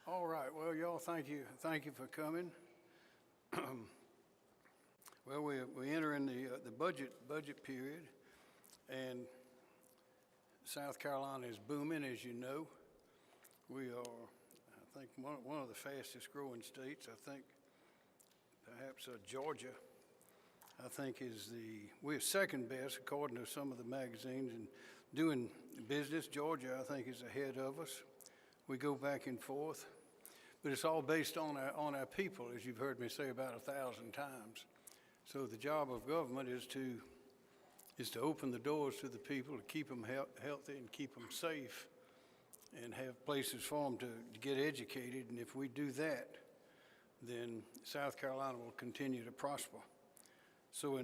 All right, well, y'all, thank you. Thank you for coming. Well, we enter in the budget period, and South Carolina is booming, as you know. We are, I think, one of the fastest growing states. I think perhaps Georgia, I think, we're second best according to some of the magazines. And doing business, Georgia, I think, is ahead of us. We go back and forth, but it's all based on our people, as you've heard me say about 1,000 times. So the job of government is to open the doors to the people, to keep them healthy and keep them safe, and have places for them to get educated. And if we do that, then South Carolina will continue to prosper. So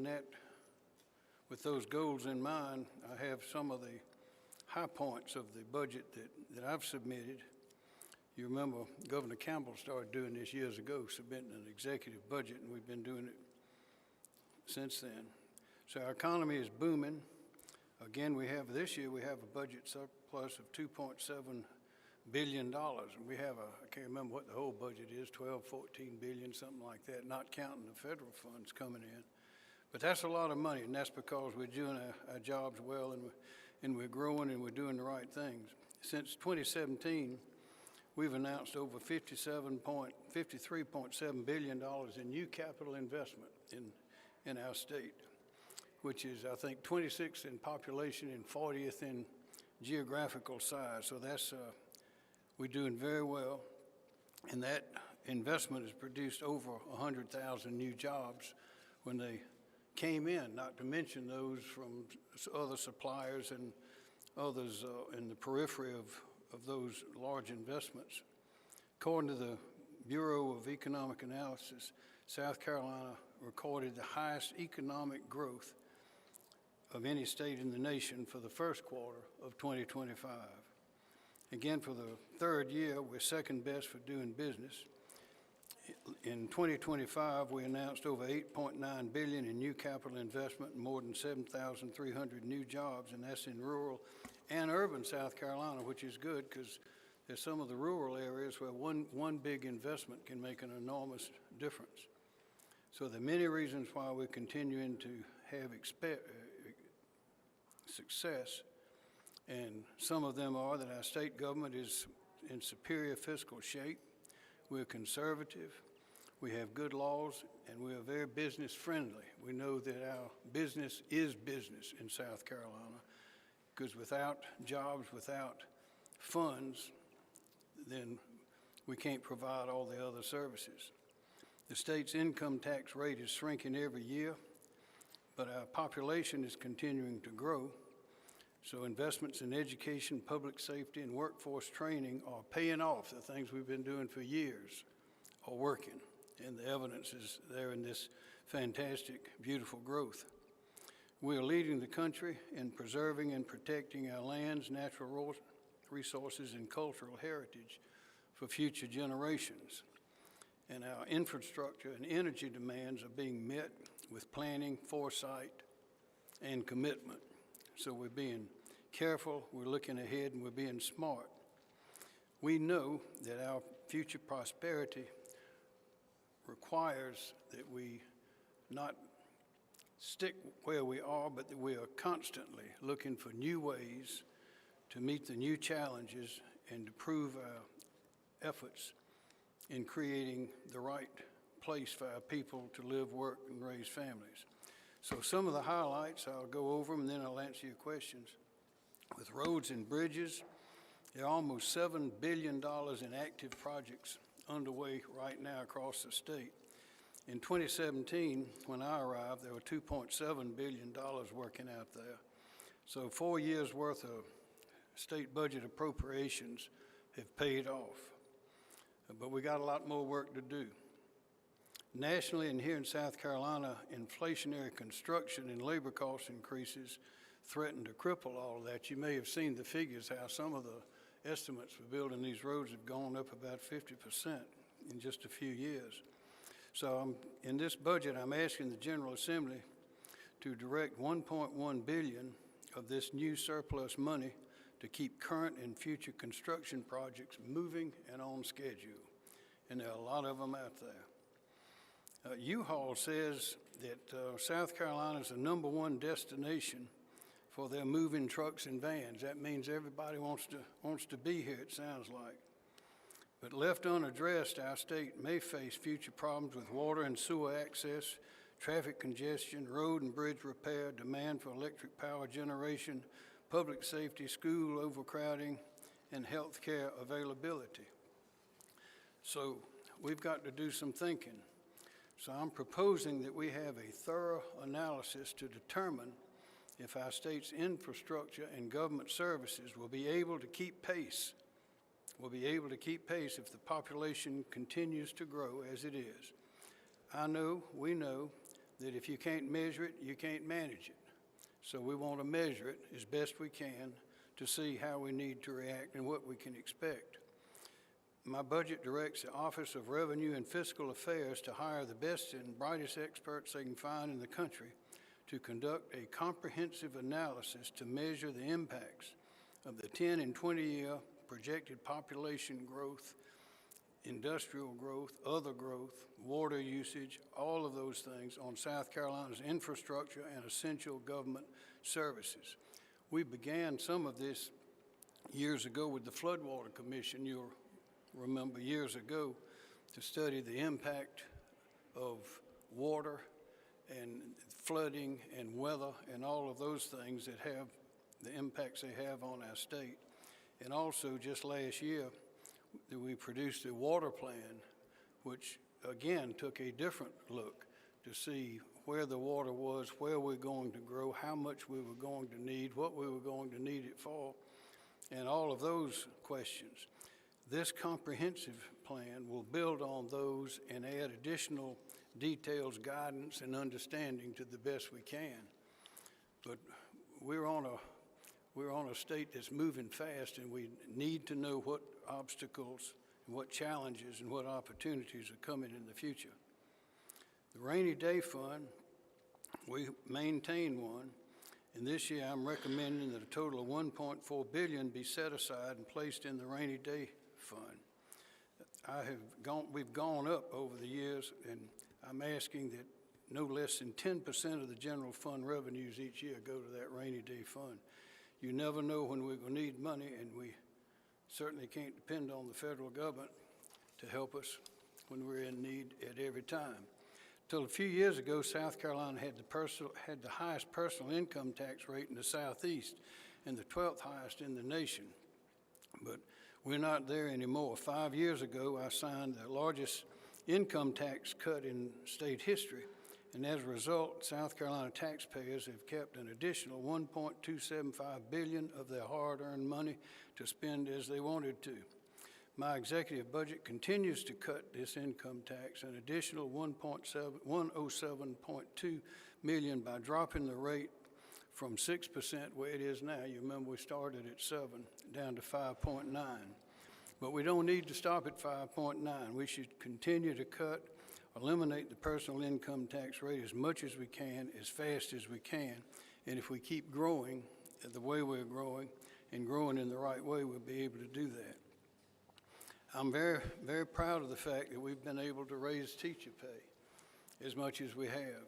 with those goals in mind, I have some of the high points of the budget that I've submitted. You remember Governor Campbell started doing this years ago, submitting an executive budget, and we've been doing it since then. So our economy is booming. Again, this year we have a budget surplus of $2.7 billion. And we have I can't remember what the whole budget is, 12, 14 billion, something like that, not counting the federal funds coming in. But that's a lot of money, and that's because we're doing our jobs well, and we're growing, and we're doing the right things. Since 2017, we've announced over $53.7 billion in new capital investment in our state, which is, I think, 26th in population and 40th in geographical size. So we're doing very well. And that investment has produced over 100,000 new jobs when they came in, not to mention those from other suppliers and others in the periphery of those large investments. According to the Bureau of Economic Analysis, South Carolina recorded the highest economic growth of any state in the nation for the first quarter of 2025. Again, for the third year, we're second best for doing business. In 2025, we announced over $8.9 billion in new capital investment and more than 7,300 new jobs, and that's in rural and urban South Carolina, which is good because there's some of the rural areas where one big investment can make an enormous difference. So there are many reasons why we're continuing to have success, and some of them are that our state government is in superior fiscal shape. We're conservative, we have good laws, and we are very business friendly. We know that our business is business in South Carolina, because without jobs, without funds, then we can't provide all the other services. The state's income tax rate is shrinking every year, but our population is continuing to grow. So investments in education, public safety, and workforce training are paying off. The things we've been doing for years are working, and the evidence is there in this fantastic, beautiful growth. We are leading the country in preserving and protecting our lands, natural resources, and cultural heritage for future generations. And our infrastructure and energy demands are being met with planning, foresight, and commitment. So we're being careful, we're looking ahead, and we're being smart. We know that our future prosperity requires that we not stick where we are, but that we are constantly looking for new ways to meet the new challenges and to prove our efforts in creating the right place for our people to live, work, and raise families. So some of the highlights, I'll go over them and then I'll answer your questions. With roads and bridges, there are almost $7 billion in active projects underway right now across the state. In 2017, when I arrived, there were $2.7 billion working out there. So 4 years worth of state budget appropriations have paid off. But we got a lot more work to do. Nationally and here in South Carolina, inflationary construction and labor cost increases threaten to cripple all of that. You may have seen the figures, how some of the estimates for building these roads have gone up about 50% in just a few years. So in this budget, I'm asking the General Assembly to direct $1.1 billion of this new surplus money to keep current and future construction projects moving and on schedule. And there are a lot of them out there. U-Haul says that South Carolina is the #1 destination for their moving trucks and vans. That means everybody wants to be here, it sounds like. But left unaddressed, our state may face future problems with water and sewer access, traffic congestion, road and bridge repair, demand for electric power generation, public safety, school overcrowding, and health care availability. So we've got to do some thinking. So I'm proposing that we have a thorough analysis to determine if our state's infrastructure and government services will be able to keep pace. If the population continues to grow as it is. We know that if you can't measure it, you can't manage it. So we want to measure it as best we can to see how we need to react and what we can expect. My budget directs the Office of Revenue and Fiscal Affairs to hire the best and brightest experts they can find in the country to conduct a comprehensive analysis to measure the impacts of the 10 and 20-year projected population growth, industrial growth, other growth, water usage, all of those things on South Carolina's infrastructure and essential government services. We began some of this years ago with the Floodwater Commission, you'll remember years ago, to study the impact of water and flooding and weather and all of those things that have the impacts they have on our state. And also just last year, we produced a water plan, which again took a different look to see where the water was, where we're going to grow, how much we were going to need, what we were going to need it for, and all of those questions. This comprehensive plan will build on those and add additional details, guidance, and understanding to the best we can. But we're on a state that's moving fast, and we need to know what obstacles and what challenges and what opportunities are coming in the future. The Rainy Day Fund, we maintain one, and this year I'm recommending that a total of $1.4 billion be set aside and placed in the Rainy Day Fund. We've gone up over the years, and I'm asking that no less than 10% of the general fund revenues each year go to that Rainy Day Fund. You never know when we're going to need money, and we certainly can't depend on the federal government to help us when we're in need at every time. Till a few years ago, South Carolina had the highest personal income tax rate in the Southeast and the 12th highest in the nation. But we're not there anymore. 5 years ago, I signed the largest income tax cut in state history. And as a result, South Carolina taxpayers have kept an additional $1.275 billion of their hard-earned money to spend as they wanted to. My executive budget continues to cut this income tax an additional $107.2 million by dropping the rate from 6% where it is now. You remember we started at 7 down to 5.9. But we don't need to stop at 5.9. We should continue to eliminate the personal income tax rate as much as we can, as fast as we can. And if we keep growing the way we're growing and growing in the right way, we'll be able to do that. I'm very, very proud of the fact that we've been able to raise teacher pay as much as we have.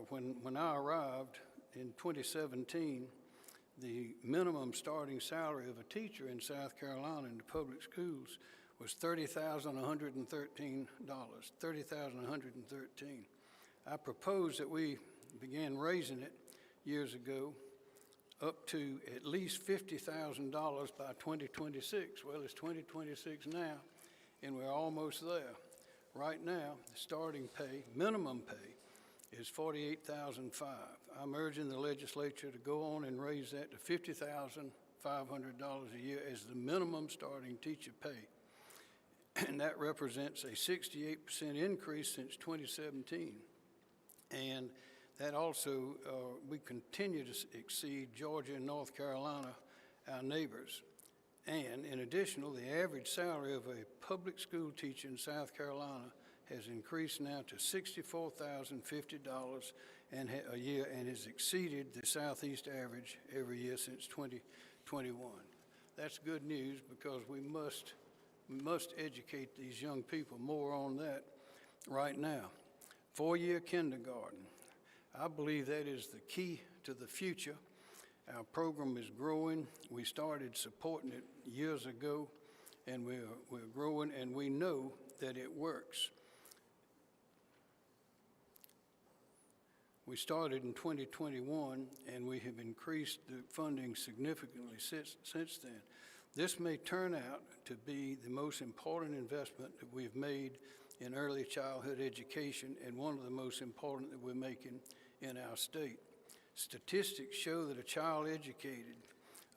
When I arrived in 2017, the minimum starting salary of a teacher in South Carolina in the public schools was $30,113, $30,113. I proposed that we began raising it years ago up to at least $50,000 by 2026. Well, it's 2026 now, and we're almost there. Right now, the starting pay, minimum pay, is $48,500. I'm urging the legislature to go on and raise that to $50,500 a year as the minimum starting teacher pay. And that represents a 68% increase since 2017. And that also, we continue to exceed Georgia and North Carolina, our neighbors. And in addition, the average salary of a public school teacher in South Carolina has increased now to $64,050 a year and has exceeded the Southeast average every year since 2021. That's good news because we must educate these young people more on that right now. 4-year kindergarten. I believe that is the key to the future. Our program is growing. We started supporting it years ago, and we're growing, and we know that it works. We started in 2021, and we have increased the funding significantly since then. This may turn out to be the most important investment that we've made in early childhood education, and one of the most important that we're making in our state. Statistics show that a child educated,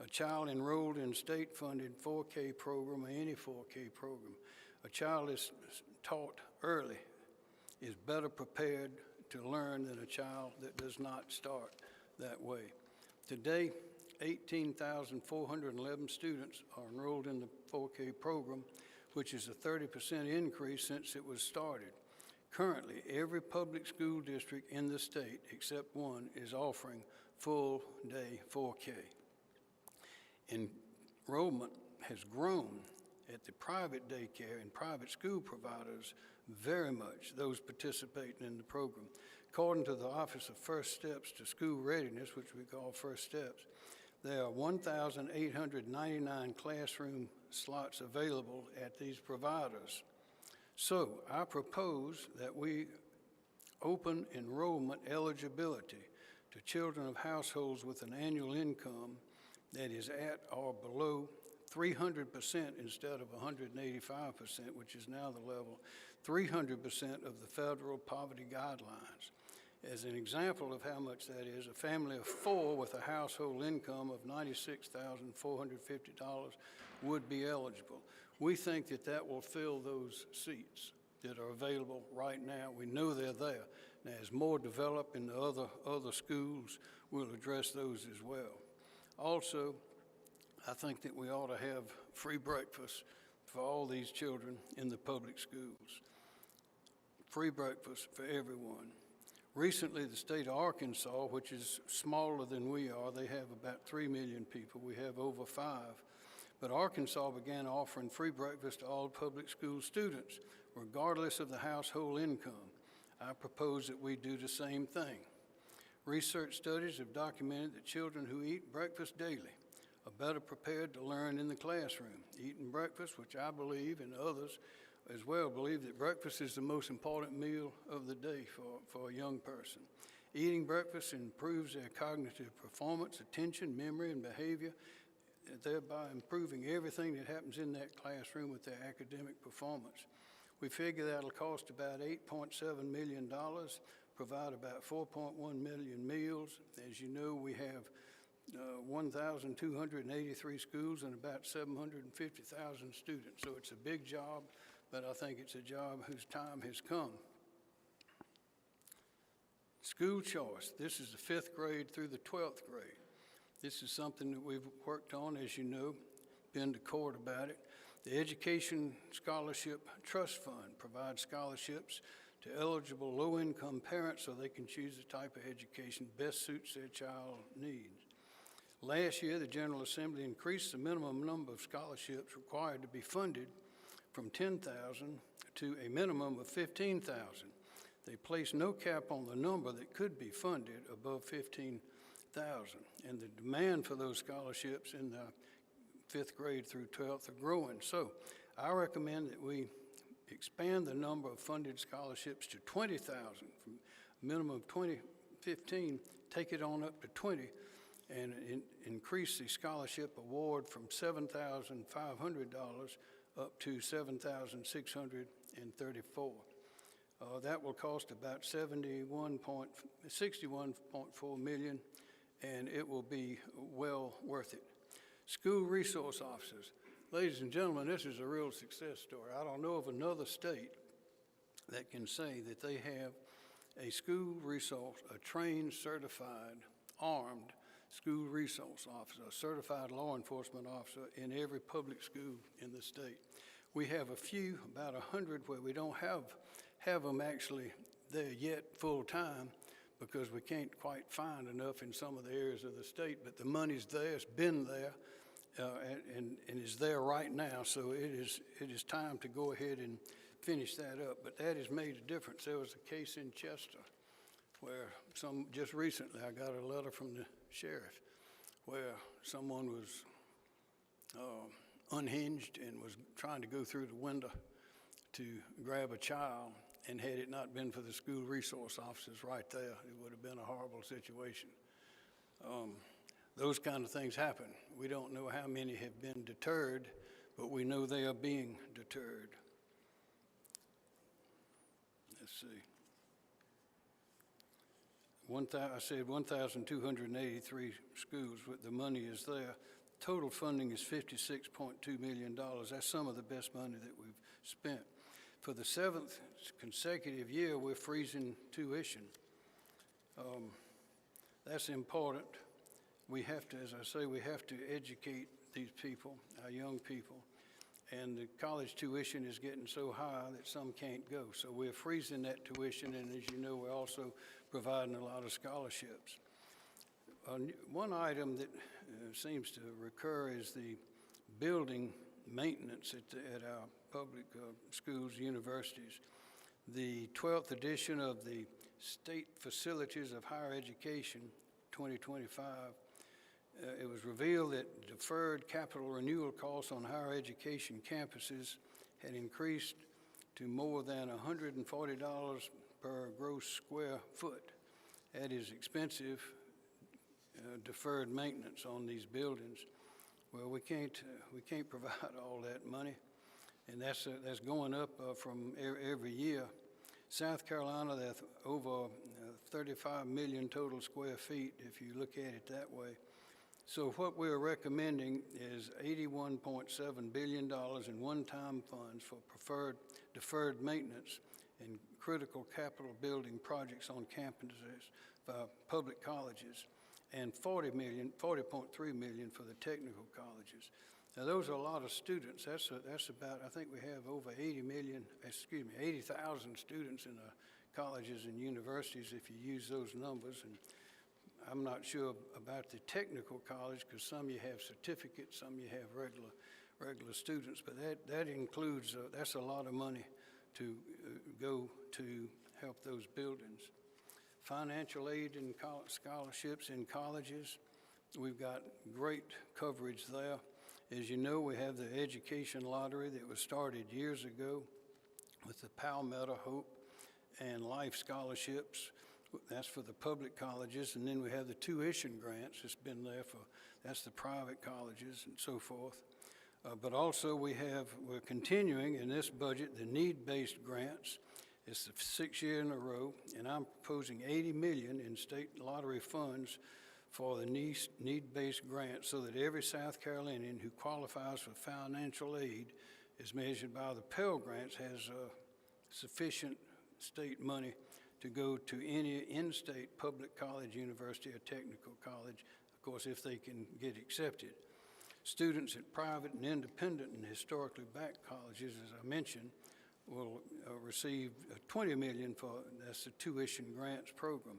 a child enrolled in state-funded 4K program or any 4K program, a child is taught early is better prepared to learn than a child that does not start that way. Today, 18,411 students are enrolled in the 4K program, which is a 30% increase since it was started. Currently, every public school district in the state, except one, is offering full-day 4K. Enrollment has grown at the private daycare and private school providers very much, those participating in the program. According to the Office of First Steps to School Readiness, which we call First Steps, there are 1,899 classroom slots available at these providers. So I propose that we open enrollment eligibility to children of households with an annual income that is at or below 300% instead of 185%, which is now the level, 300% of the federal poverty guidelines. As an example of how much that is, a family of 4 with a household income of $96,450 would be eligible. We think that that will fill those seats that are available right now. We know they're there. Now, as more develop in the other schools, we'll address those as well. Also, I think that we ought to have free breakfast for all these children in the public schools. Free breakfast for everyone. Recently, the state of Arkansas, which is smaller than we are, they have about 3 million people. We have over 5. But Arkansas began offering free breakfast to all public school students, regardless of the household income. I propose that we do the same thing. Research studies have documented that children who eat breakfast daily are better prepared to learn in the classroom. Eating breakfast, which I believe, and others as well believe, that breakfast is the most important meal of the day for a young person. Eating breakfast improves their cognitive performance, attention, memory, and behavior, thereby improving everything that happens in that classroom with their academic performance. We figure that'll cost about $8.7 million, provide about 4.1 million meals. As you know, we have 1,283 schools and about 750,000 students. So it's a big job, but I think it's a job whose time has come. School choice. This is the 5th grade through the 12th grade. This is something that we've worked on, as you know, been to court about it. The Education Scholarship Trust Fund provides scholarships to eligible low-income parents so they can choose the type of education best suits their child's needs. Last year, the General Assembly increased the minimum number of scholarships required to be funded from 10,000 to a minimum of 15,000. They placed no cap on the number that could be funded above 15,000, and the demand for those scholarships in the 5th grade through 12th are growing. So I recommend that we expand the number of funded scholarships to 20,000, from a minimum of 15, take it on up to 20, and increase the scholarship award from $7,500 up to $7,634. That will cost about $61.4 million, and it will be well worth it. School resource officers. Ladies and gentlemen, this is a real success story. I don't know of another state that can say that they have a school resource, a trained, certified, armed school resource officer, a certified law enforcement officer in every public school in the state. We have a few, about 100, where we don't have them actually there yet full time because we can't quite find enough in some of the areas of the state, but the money's there, it's been there, and is there right now. So it is time to go ahead and finish that up. But that has made a difference. There was a case in Chester where just recently I got a letter from the sheriff where someone was unhinged and was trying to go through the window to grab a child, and had it not been for the school resource officers right there, it would have been a horrible situation. Those kind of things happen. We don't know how many have been deterred, but we know they are being deterred. Let's see. I said 1,283 schools, the money is there. Total funding is $56.2 million. That's some of the best money that we've spent. For the 7th consecutive year, we're freezing tuition. That's important. We have to, as I say, we have to educate these people, our young people, and the college tuition is getting so high that some can't go. So we're freezing that tuition, and as you know, we're also providing a lot of scholarships. One item that seems to recur is the building maintenance at our public schools, universities. The 12th edition of the State Facilities of Higher Education 2025, it was revealed that deferred capital renewal costs on higher education campuses had increased to more than $140 per gross square foot. That is expensive deferred maintenance on these buildings. Well, we can't provide all that money, and that's going up from every year. South Carolina, that's over 35 million total square feet, if you look at it that way. So what we're recommending is $81.7 billion in one-time funds for deferred maintenance and critical capital building projects on campuses for public colleges, and $40.3 million for the technical colleges. Now, those are a lot of students. That's about, I think we have over 80,000 students in the colleges and universities if you use those numbers. And I'm not sure about the technical college because some you have certificates, some you have regular students, but that includes, that's a lot of money to go to help those buildings. Financial aid and scholarships in colleges, we've got great coverage there. As you know, we have the education lottery that was started years ago with the Palmetto, Hope, and Life scholarships. That's for the public colleges, and then we have the tuition grants. It's been there that's the private colleges and so forth. But also we're continuing in this budget the need-based grants. It's the 6th year in a row, and I'm proposing $80 million in state lottery funds for the need-based grants so that every South Carolinian who qualifies for financial aid is measured by the Pell Grants has sufficient state money to go to any in-state public college, university, or technical college, of course, if they can get accepted. Students at private and independent and historically black colleges, as I mentioned, will receive $20 million that's the tuition grants program.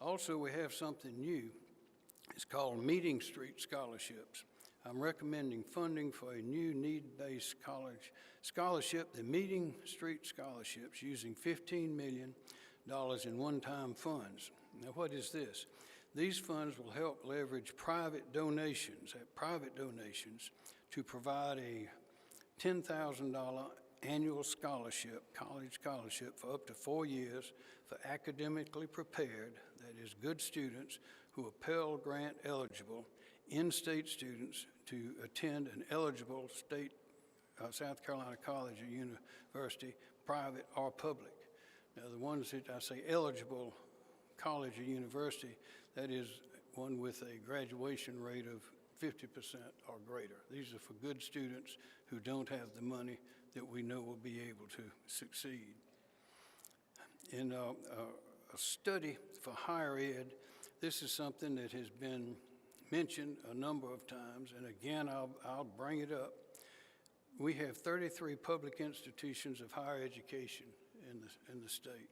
Also, we have something new. It's called Meeting Street Scholarships. I'm recommending funding for a new need-based college scholarship, the Meeting Street Scholarships, using $15 million in one-time funds. Now, what is this? These funds will help leverage private donations to provide a $10,000 annual scholarship, college scholarship, for up to 4 years for academically prepared, that is, good students who are Pell Grant eligible, in-state students to attend an eligible state South Carolina college or university, private or public. Now, the ones that I say eligible college or university, that is one with a graduation rate of 50% or greater. These are for good students who don't have the money that we know will be able to succeed. In a study for higher ed, this is something that has been mentioned a number of times, and again, I'll bring it up. We have 33 public institutions of higher education in the state.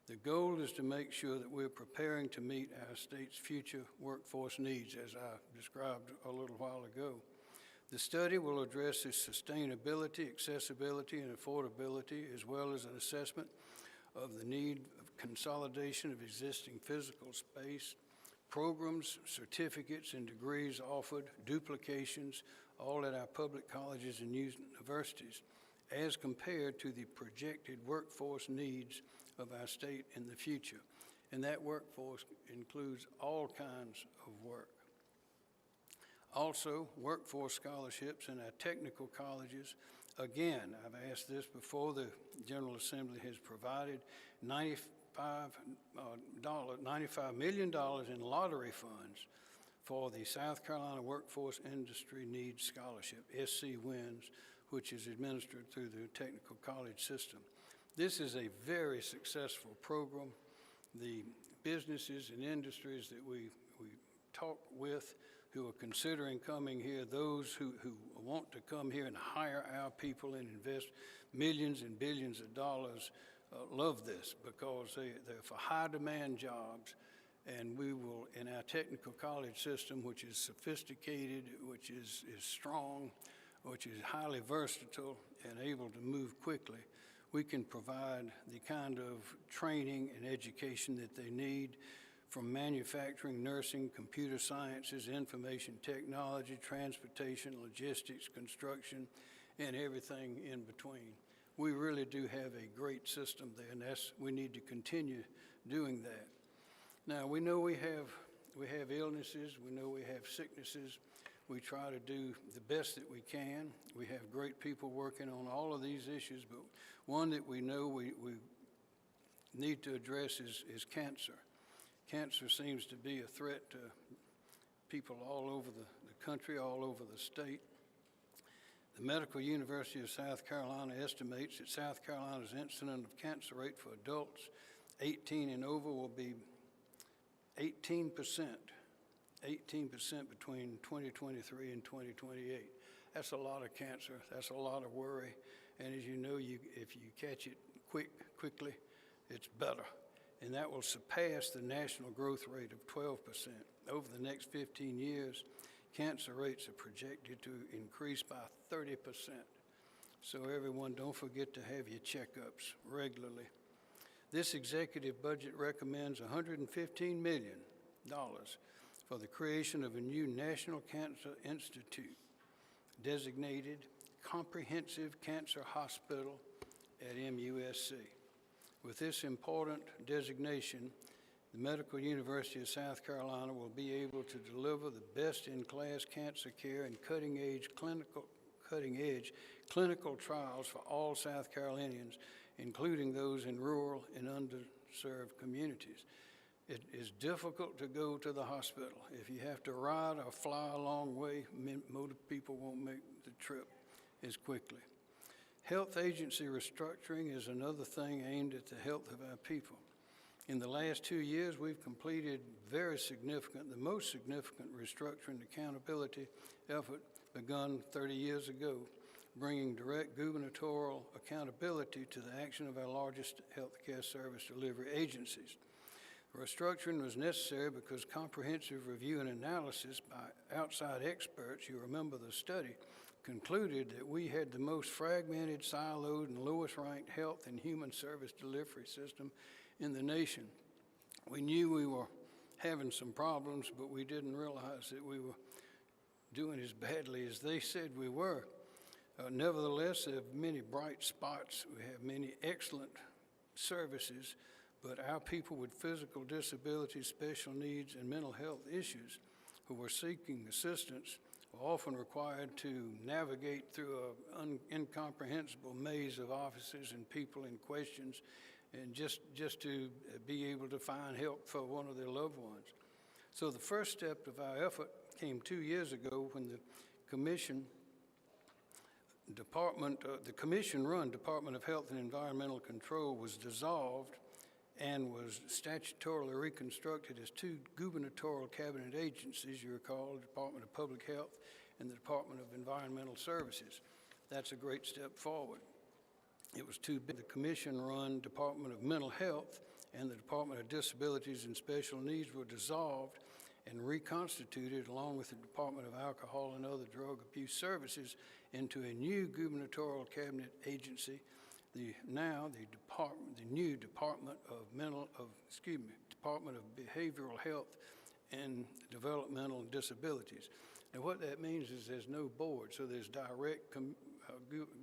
The goal is to make sure that we're preparing to meet our state's future workforce needs, as I described a little while ago. The study will address its sustainability, accessibility, and affordability, as well as an assessment of the need of consolidation of existing physical space, programs, certificates, and degrees offered, duplications, all at our public colleges and universities, as compared to the projected workforce needs of our state in the future. And that workforce includes all kinds of work. Also, workforce scholarships in our technical colleges. Again, I've asked this before, the General Assembly has provided $95 million in lottery funds for the South Carolina Workforce Industry Needs Scholarship, SC WINS, which is administered through the technical college system. This is a very successful program. The businesses and industries that we talk with who are considering coming here, those who want to come here and hire our people and invest millions and billions of dollars, love this because they're for high demand jobs. And we will, in our technical college system, which is sophisticated, which is strong, which is highly versatile and able to move quickly, we can provide the kind of training and education that they need from manufacturing, nursing, computer sciences, information technology, transportation, logistics, construction, and everything in between. We really do have a great system there, and we need to continue doing that. Now, we know we have illnesses, we know we have sicknesses. We try to do the best that we can. We have great people working on all of these issues, but one that we know we need to address is cancer. Cancer seems to be a threat to people all over the country, all over the state. The Medical University of South Carolina estimates that South Carolina's incidence of cancer rate for adults 18 and over will be 18% between 2023 and 2028. That's a lot of cancer. That's a lot of worry. And as you know, if you catch it quickly, it's better. And that will surpass the national growth rate of 12%. Over the next 15 years, cancer rates are projected to increase by 30%. So everyone, don't forget to have your checkups regularly. This executive budget recommends $115 million for the creation of a new National Cancer Institute, designated Comprehensive Cancer Hospital at MUSC. With this important designation, the Medical University of South Carolina will be able to deliver the best-in-class cancer care and cutting-edge clinical trials for all South Carolinians, including those in rural and underserved communities. It is difficult to go to the hospital. If you have to ride or fly a long way, most people won't make the trip as quickly. Health agency restructuring is another thing aimed at the health of our people. In the last 2 years, we've completed the most significant restructuring accountability effort begun 30 years ago, bringing direct gubernatorial accountability to the action of our largest healthcare service delivery agencies. Restructuring was necessary because comprehensive review and analysis by outside experts, you remember the study, concluded that we had the most fragmented, siloed, and lowest ranked health and human service delivery system in the nation. We knew we were having some problems, but we didn't realize that we were doing as badly as they said we were. Nevertheless, there are many bright spots. We have many excellent services, but our people with physical disabilities, special needs, and mental health issues who were seeking assistance were often required to navigate through an incomprehensible maze of offices and people and questions, and just to be able to find help for one of their loved ones. So the first step of our effort came 2 years ago when the commission-run Department of Health and Environmental Control was dissolved and was statutorily reconstructed as 2 gubernatorial cabinet agencies, you recall, the Department of Public Health and the Department of Environmental Services. That's a great step forward. It was too big. The commission-run Department of Mental Health and the Department of Disabilities and Special Needs were dissolved, and reconstituted along with the Department of Alcohol and Other Drug Abuse Services into a new gubernatorial cabinet agency, the new Department of Behavioral Health and Developmental Disabilities. And what that means is there's no board, so there's direct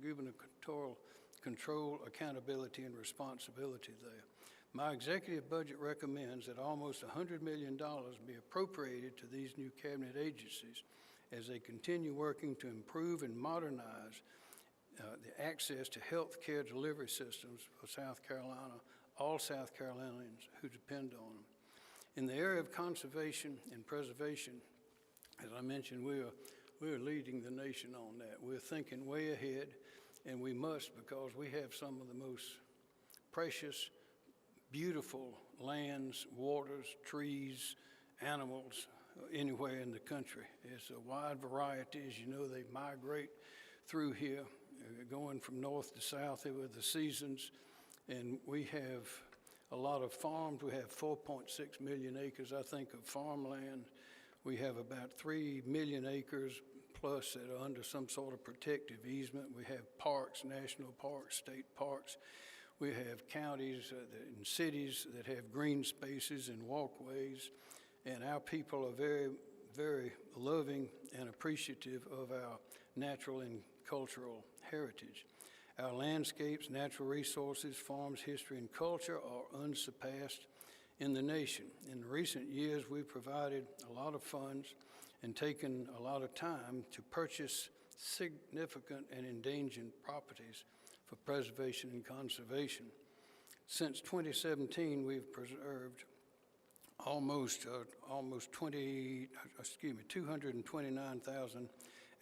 gubernatorial control, accountability, and responsibility there. My executive budget recommends that almost $100 million be appropriated to these new cabinet agencies as they continue working to improve and modernize the access to health care delivery systems for South Carolina, all South Carolinians who depend on them. In the area of conservation and preservation, as I mentioned, we're leading the nation on that. We're thinking way ahead, and we must, because we have some of the most precious, beautiful lands, waters, trees, animals anywhere in the country. It's a wide variety. As you know, they migrate through here, going from north to south with the seasons, and we have a lot of farms. We have 4.6 million acres, I think, of farmland. We have about 3 million acres plus that are under some sort of protective easement. We have parks, national parks, state parks. We have counties and cities that have green spaces and walkways, and our people are very, very loving and appreciative of our natural and cultural heritage. Our landscapes, natural resources, farms, history, and culture are unsurpassed in the nation. In recent years, we've provided a lot of funds and taken a lot of time to purchase significant and endangered properties for preservation and conservation. Since 2017, we've preserved almost 229,000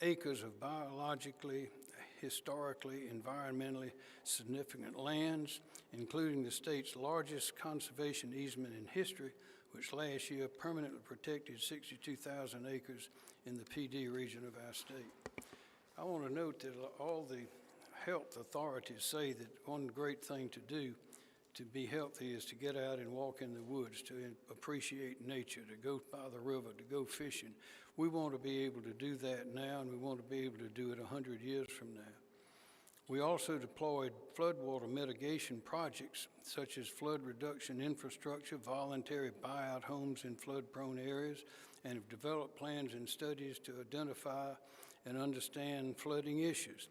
acres of biologically, historically, environmentally significant lands, including the state's largest conservation easement in history, which last year permanently protected 62,000 acres in the PD region of our state. I want to note that all the health authorities say that one great thing to do to be healthy is to get out and walk in the woods, to appreciate nature, to go by the river, to go fishing. We want to be able to do that now, and we want to be able to do it 100 years from now. We also deployed floodwater mitigation projects such as flood reduction infrastructure, voluntary buyout homes in flood-prone areas, and have developed plans and studies to identify and understand flooding issues.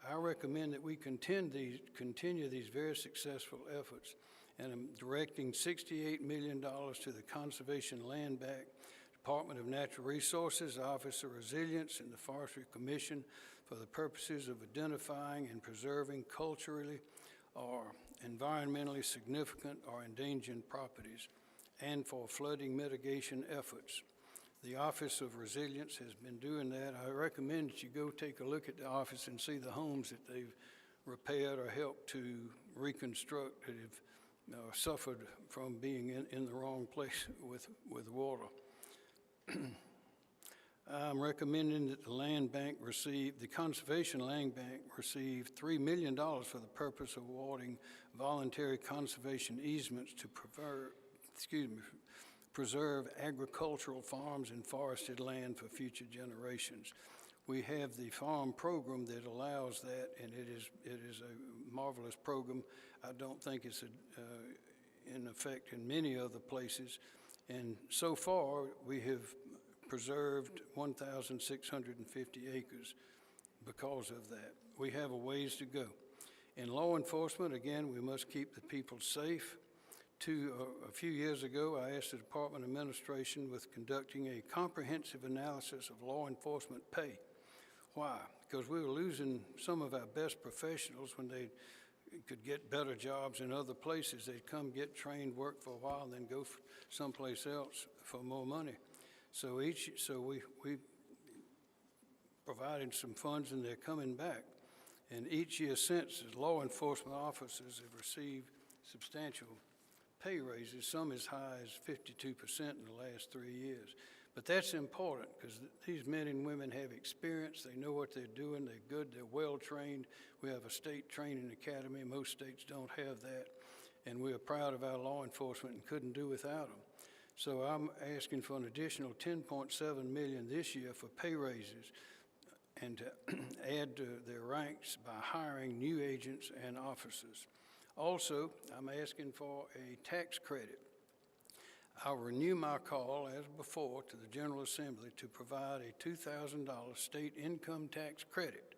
I recommend that we continue these very successful efforts, and I'm directing $68 million to the Conservation Land Bank, Department of Natural Resources, Office of Resilience, and the Forestry Commission for the purposes of identifying and preserving culturally or environmentally significant or endangered properties, and for flooding mitigation efforts. The Office of Resilience has been doing that. I recommend that you go take a look at the office and see the homes that they've repaired or helped to reconstruct that have suffered from being in the wrong place with water. I'm recommending that the Conservation Land Bank receive $3 million for the purpose of awarding voluntary conservation easements to preserve agricultural farms and forested land for future generations. We have the farm program that allows that, and it is a marvelous program. I don't think it's in effect in many other places. And so far, we have preserved 1,650 acres because of that. We have a ways to go. In law enforcement, again, we must keep the people safe. A few years ago, I asked the Department of Administration with conducting a comprehensive analysis of law enforcement pay. Why? Because we were losing some of our best professionals when they could get better jobs in other places. They'd come get trained, work for a while, and then go someplace else for more money. So we provided some funds, and they're coming back. And each year since, the law enforcement officers have received substantial pay raises, some as high as 52% in the last 3 years. But that's important because these men and women have experience. They know what they're doing. They're good. They're well trained. We have a state training academy. Most states don't have that. And we are proud of our law enforcement and couldn't do without them. So I'm asking for an additional 10.7 million this year for pay raises and to add to their ranks by hiring new agents and officers. Also, I'm asking for a tax credit. I'll renew my call, as before, to the General Assembly to provide a $2,000 state income tax credit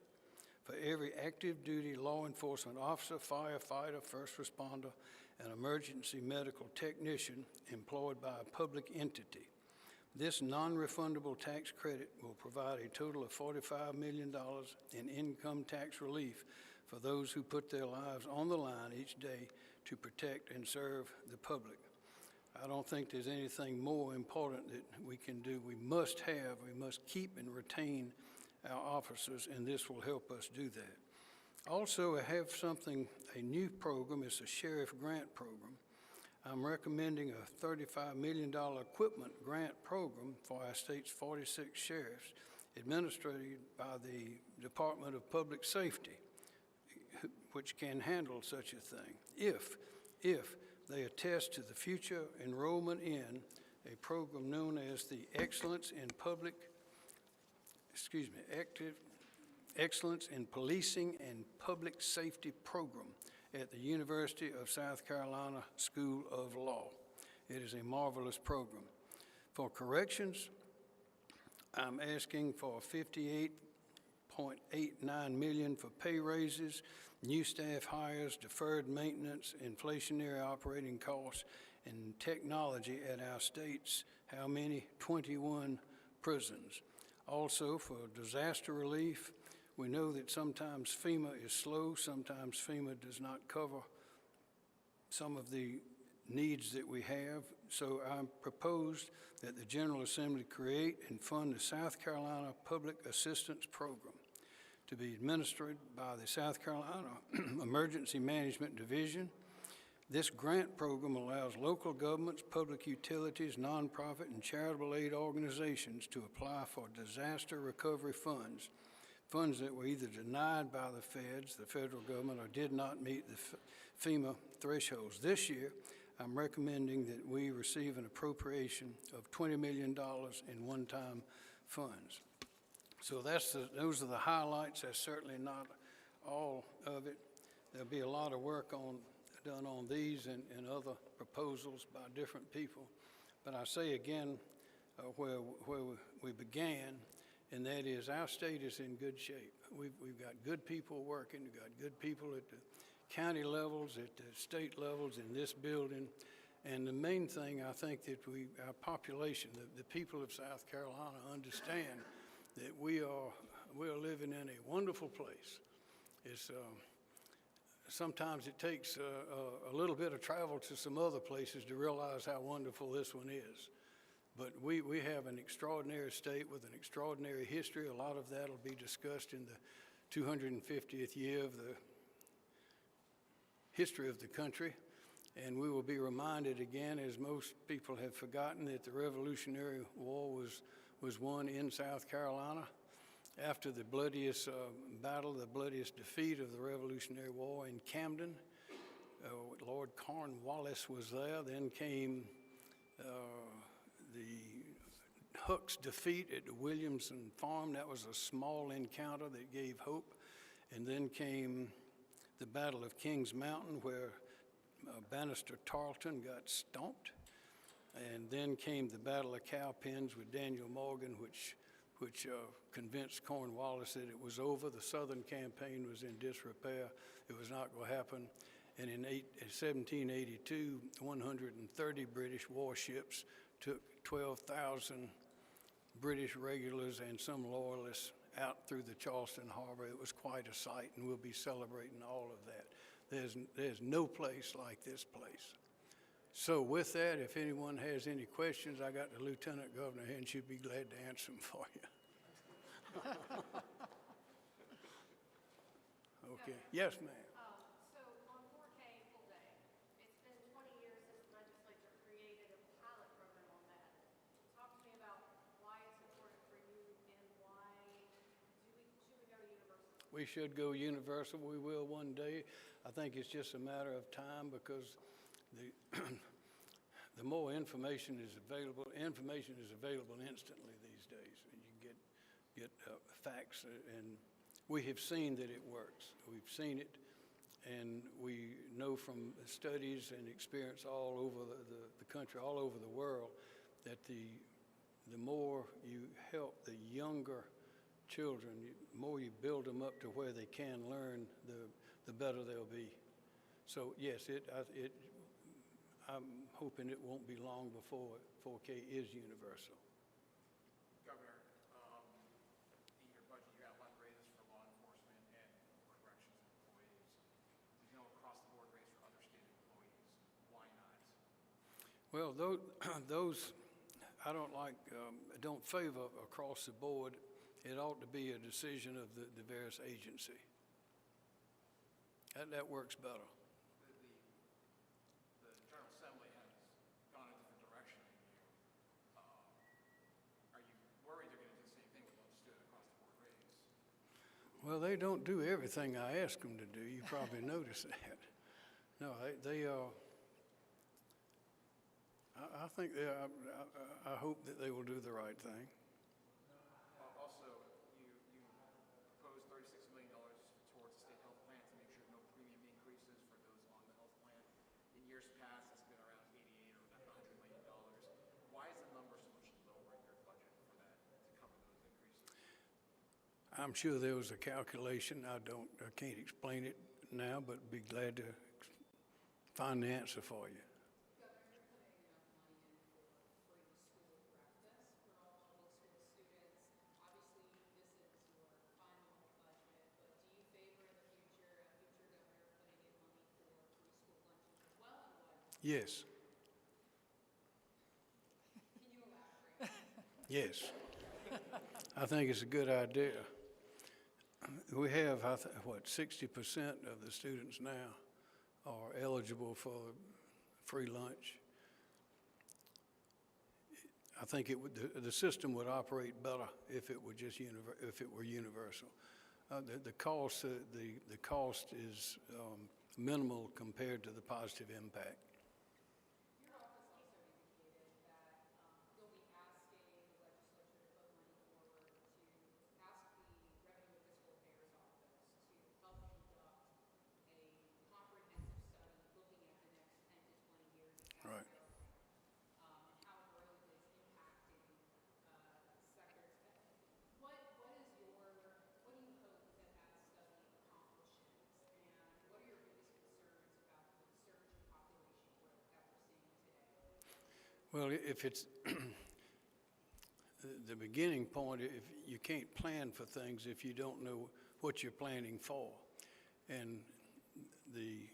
for every active duty law enforcement officer, firefighter, first responder, and emergency medical technician employed by a public entity. This non-refundable tax credit will provide a total of $45 million in income tax relief for those who put their lives on the line each day to protect and serve the public. I don't think there's anything more important that we can do. We must keep and retain our officers, and this will help us do that. Also, I have a new program. It's a sheriff grant program. I'm recommending a $35 million equipment grant program for our state's 46 sheriffs, administered by the Department of Public Safety, which can handle such a thing if they attest to the future enrollment in a program known as the Excellence in Policing and Public Safety Program at the University of South Carolina School of Law. It is a marvelous program. For corrections, I'm asking for $58.89 million for pay raises, new staff hires, deferred maintenance, inflationary operating costs, and technology at our state's, 21 prisons. Also, for disaster relief, we know that sometimes FEMA is slow, sometimes FEMA does not cover some of the needs that we have. So I proposed that the General Assembly create and fund the South Carolina Public Assistance Program to be administered by the South Carolina Emergency Management Division. This grant program allows local governments, public utilities, nonprofit, and charitable aid organizations to apply for disaster recovery funds that were either denied by the feds, the federal government, or did not meet the FEMA thresholds. This year, I'm recommending that we receive an appropriation of $20 million in one-time funds. So those are the highlights. That's certainly not all of it. There'll be a lot of work done on these and other proposals by different people. But I say again where we began, and that is our state is in good shape. We've got good people working. We've got good people at the county levels, at the state levels, in this building. And the main thing, I think, that our population, the people of South Carolina understand that we are living in a wonderful place. It's sometimes it takes a little bit of travel to some other places to realize how wonderful this one is. But we have an extraordinary state with an extraordinary history. A lot of that will be discussed in the 250th year of the history of the country. And we will be reminded again, as most people have forgotten, that the Revolutionary War was won in South Carolina. After the bloodiest battle, the bloodiest defeat of the Revolutionary War in Camden, Lord Cornwallis was there. Then came the Hook's defeat at the Williamson Farm. That was a small encounter that gave hope. And then came the Battle of Kings Mountain, where Bannister Tarleton got stomped. And then came the Battle of Cowpens with Daniel Morgan, which convinced Cornwallis that it was over. The Southern campaign was in disrepair. It was not going to happen. And in 1782, 130 British warships took 12,000 British regulars and some loyalists out through the Charleston Harbor. It was quite a sight, and we'll be celebrating all of that. There's no place like this place. So with that, if anyone has any questions, I got the Lieutenant Governor here, and she'd be glad to answer them for you. Okay. Yes, ma'am. So on 4K full day, it's been 20 years since the legislature created a pilot program on that. Talk to me about why it's important for you and why should we go to universal? We should go universal. We will one day. I think it's just a matter of time because the more information is available instantly these days. And you can get facts, and we have seen that it works. We've seen it, and we know from studies and experience all over the country, all over the world, that the more you help the younger children, the more you build them up to where they can learn, the better they'll be. So yes, I'm hoping it won't be long before 4K is universal. Governor, in your budget, you outlined raises for law enforcement and corrections employees. There's no across-the-board raise for other state employees. Why not? Well, those I don't favor across the board. It ought to be a decision of the various agency. That works better. The General Assembly has gone a different direction than you. Are you worried they're going to do the same thing, but they'll just do an across-the-board raise? Well, they don't do everything I ask them to do. You probably noticed that. No, they are. I think I hope that they will do the right thing. Also, you proposed $36 million towards the state health plan to make sure no premium increases for those on the health plan. In years past, it's been around 88 or $100 million. Why is the number so much lower in your budget for that to cover those increases? I'm sure there was a calculation. I can't explain it now, but be glad to find the answer for you. Yes. Yes. I think it's a good idea. We have, 60% of the students now are eligible for free lunch. I think the system would operate better if it were just universal. The cost is minimal compared to the positive impact. Your office also indicated that you'll be asking the legislature to put money forward to ask the Revenue and Fiscal Affairs Office to help conduct a comprehensive study looking at the next 10 to 20 years of health Right. care and how growth is impacting sectors. What do you hope that study accomplishes, and what are your biggest concerns about the surge in population growth that we're seeing today? Well, if it's the beginning point, if you can't plan for things if you don't know what you're planning for. And the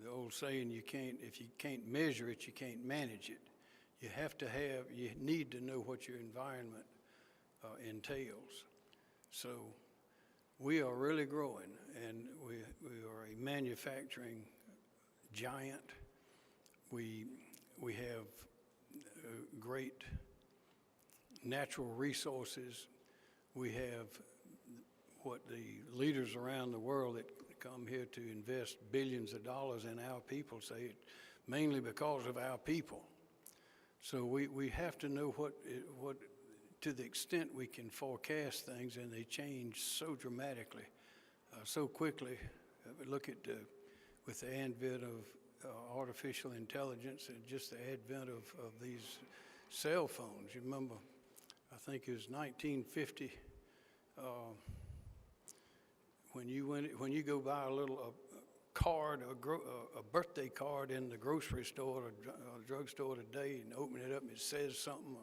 old saying, if you can't measure it, you can't manage it. You need to know what your environment entails. So we are really growing, and we are a manufacturing giant. We have great natural resources. We have what the leaders around the world that come here to invest billions of dollars in our people say, it mainly because of our people. So we have to know what to the extent we can forecast things, and they change so dramatically, so quickly. Look at with the advent of artificial intelligence and just the advent of these cell phones. You remember, I think it was 1950, when you go buy a card, a birthday card in the grocery store or drugstore today and open it up and it says something.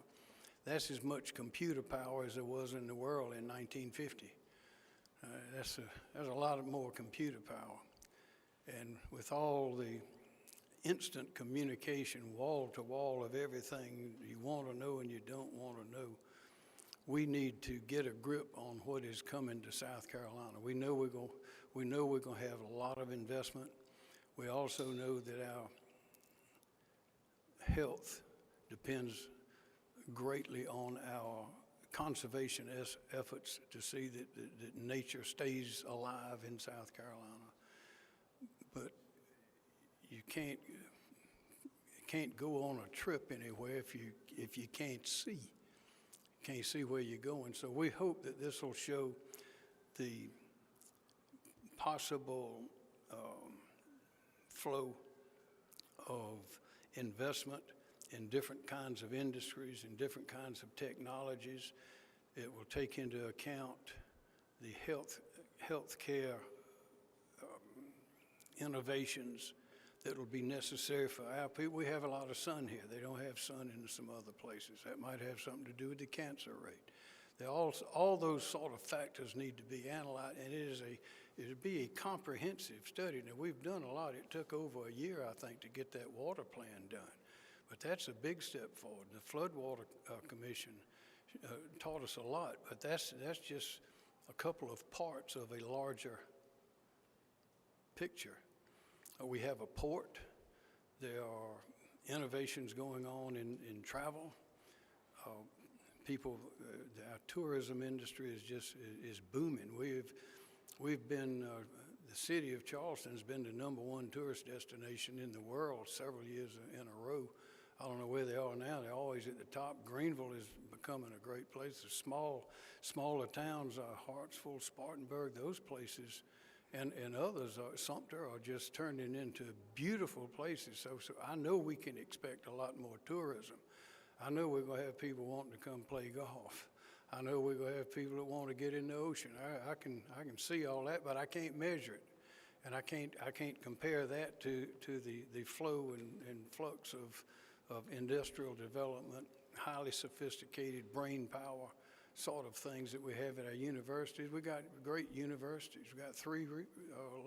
That's as much computer power as there was in the world in 1950. There's a lot more computer power. And with all the instant communication, wall to wall of everything you want to know and you don't want to know, we need to get a grip on what is coming to South Carolina. We know we're going to have a lot of investment. We also know that our health depends greatly on our conservation efforts to see that nature stays alive in South Carolina. But you can't can't go on a trip anywhere if you can't see where you're going. So we hope that this will show the possible flow of investment in different kinds of industries and different kinds of technologies. It will take into account the healthcare innovations that will be necessary for our people. We have a lot of sun here. They don't have sun in some other places. That might have something to do with the cancer rate. All those sort of factors need to be analyzed, and it'd be a comprehensive study. Now, we've done a lot. It took over a year, I think, to get that water plan done. But that's a big step forward. The Floodwater Commission taught us a lot, but that's just a couple of parts of a larger picture. We have a port. There are innovations going on in travel. Our tourism industry is booming. We've been the city of Charleston has been the #1 tourist destination in the world several years in a row. I don't know where they are now. They're always at the top. Greenville is becoming a great place. The smaller towns, Hartsville, Spartanburg, those places, and others, Sumter, are just turning into beautiful places. So I know we can expect a lot more tourism. I know we're going to have people wanting to come play golf. I know we're going to have people that want to get in the ocean. I can see all that, but I can't measure it, and I can't compare that to the flow and flux of industrial development, highly sophisticated brain power sort of things that we have at our universities. We got great universities. We got 3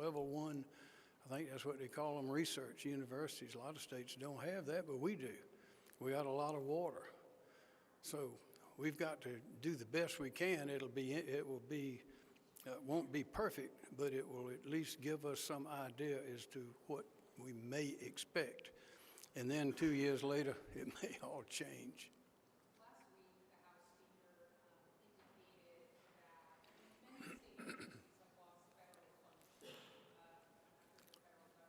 level 1, I think that's what they call them, research universities. A lot of states don't have that, but we do. We got a lot of water. So we've got to do the best we can. Won't be perfect, but it will at least give us some idea as to what we may expect. And then 2 years later, it may all change. Last week, the House Speaker indicated that many state agencies have lost federal funding under the federal government slash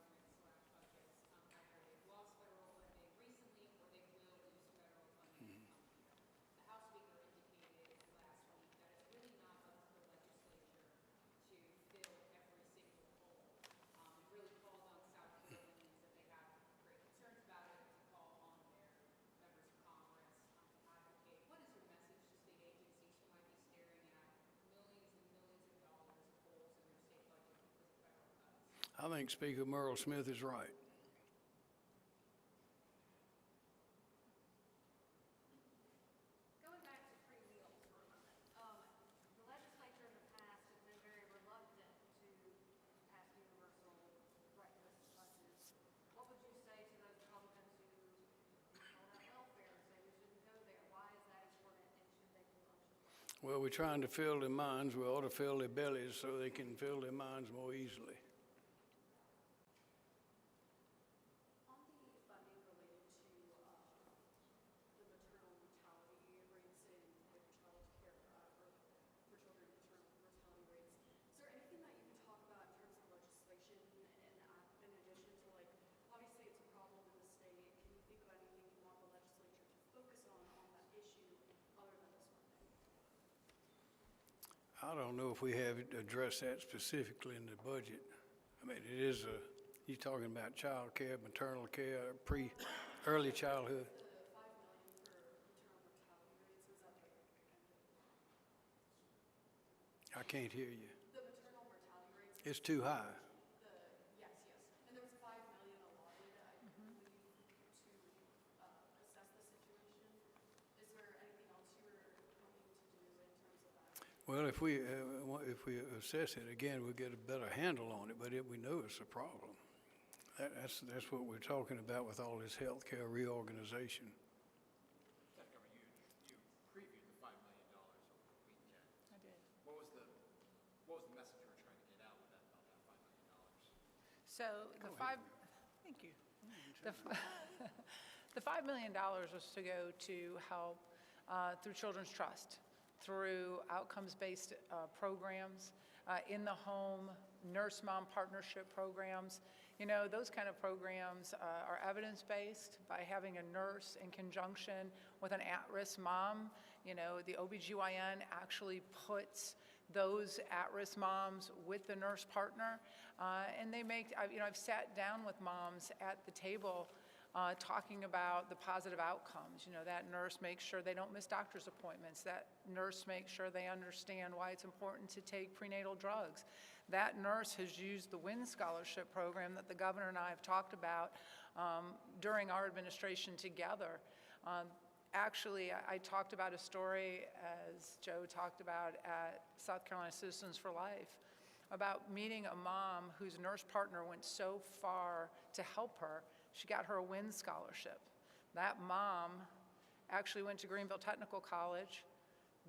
budgets. Either they've lost federal funding recently or they will lose federal funding this coming year. The House Speaker indicated last week that it's really not up to the legislature to fill every single hole. It really called on South Carolinians that they have great concerns about it to call on their members of Congress to advocate. What is your message to state agencies who might be staring at millions and millions of dollars of holes in their state budget because of federal cuts? I think Speaker Merle Smith is right. Going back to free meals for a moment, the legislature in the past has been very reluctant to pass universal breakfast lunches. What would you say to those Republicans who call that welfare and say we shouldn't go there? Why is that important, and should they do lunches? Well, we're trying to fill their minds. We ought to fill their bellies so they can fill their minds more easily. On the funding related to the maternal mortality rates with child care for children, maternal mortality rates, is there anything that you can talk about in terms of legislation and in addition to, like, obviously it's a problem in the state. Can you think of anything you want the legislature to focus on that issue other than this funding? I don't know if we have addressed that specifically in the budget. I mean, it is you're talking about child care, maternal care, early childhood. The $5 million for maternal mortality rates, is that I can't hear you. the maternal mortality rates? It's too high. Yes. And there was $5 million allotted, I believe, to assess the situation. Is there anything else you were hoping to do in terms of that? Well, if we assess it again, we'll get a better handle on it. But we know it's a problem. That's what we're talking about with all this healthcare reorganization. Senator, you previewed the $5 million over the weekend. I did. What was the message you were trying to get out with about that $5 million? So thank you. The $5 million was to go to help through Children's Trust, through outcomes-based programs in-the-home nurse-mom partnership programs. You know, those kind of programs are evidence-based by having a nurse in conjunction with an at-risk mom. You know, the OBGYN actually puts those at-risk moms with the nurse partner, and they make, I've sat down with moms at the table talking about the positive outcomes. You know, that nurse makes sure they don't miss doctor's appointments. That nurse makes sure they understand why it's important to take prenatal drugs. That nurse has used the WIN scholarship program that the governor and I have talked about during our administration together. Actually, I talked about a story, as Joe talked about at South Carolina Citizens for Life, about meeting a mom whose nurse partner went so far to help her, she got her a WIN scholarship. That mom actually went to Greenville Technical College,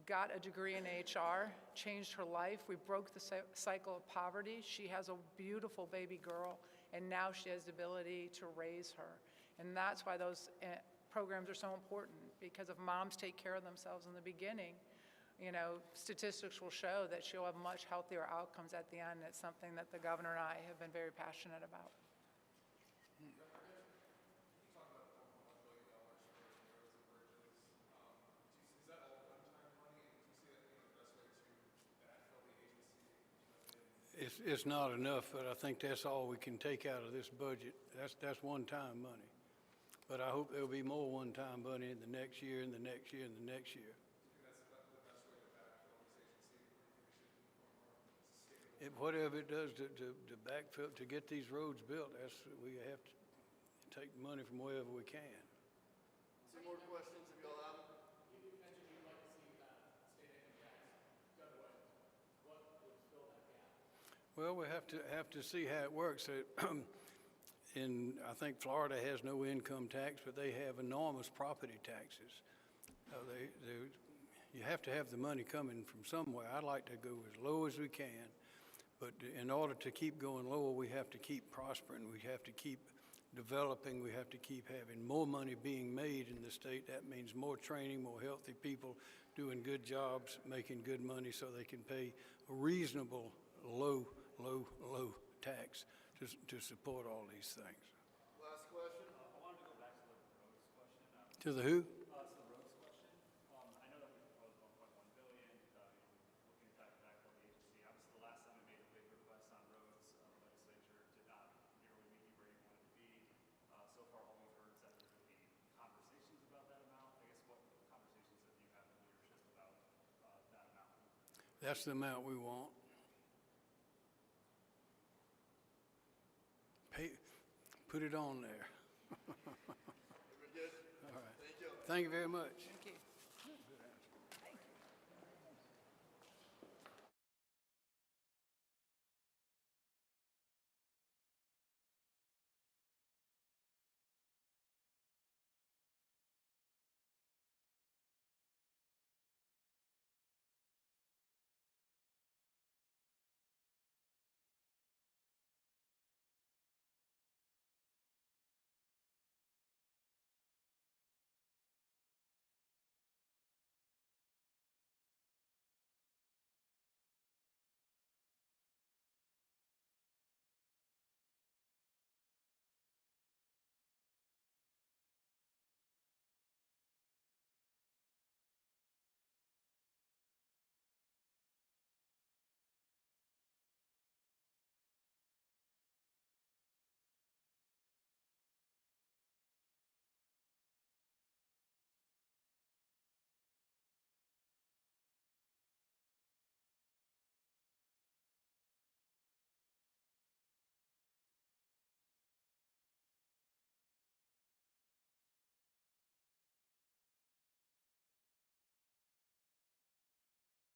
got a degree in HR, changed her life. We broke the cycle of poverty. She has a beautiful baby girl, and now she has the ability to raise her. And that's why those programs are so important, because if moms take care of themselves in the beginning, you know, statistics will show that she'll have much healthier outcomes at the end. It's something that the governor and I have been very passionate about. It's not enough, but I think that's all we can take out of this budget. That's one-time money. But I hope there'll be more one-time money in the next year, and the next year, and the next year. Whatever it does to backfill, to get these roads built, we have to take money from wherever we can. Any more questions, if you'll allow me? You mentioned you'd like to see state income tax done away. What would fill that gap? Well, we have to see how it works. I think Florida has no income tax, but they have enormous property taxes. You have to have the money coming from somewhere. I'd like to go as low as we can, but in order to keep going lower, we have to keep prospering. We have to keep developing. We have to keep having more money being made in the state. That means more training, more healthy people doing good jobs, making good money so they can pay a reasonable low tax to support all these things. Last question. I wanted to go back to the roads question. To the who? So the roads question. I know that we proposed 1.1 billion. Looking at that backfill the agency. Obviously, the last time we made a big request on roads, the legislature did not nearly meet you where you wanted to be. So far, all we've heard is that there would be conversations about that amount. I guess what conversations have you had with leadership about that amount? That's the amount we want. Put it on there. Everybody good? All right. Thank you. Thank you very much.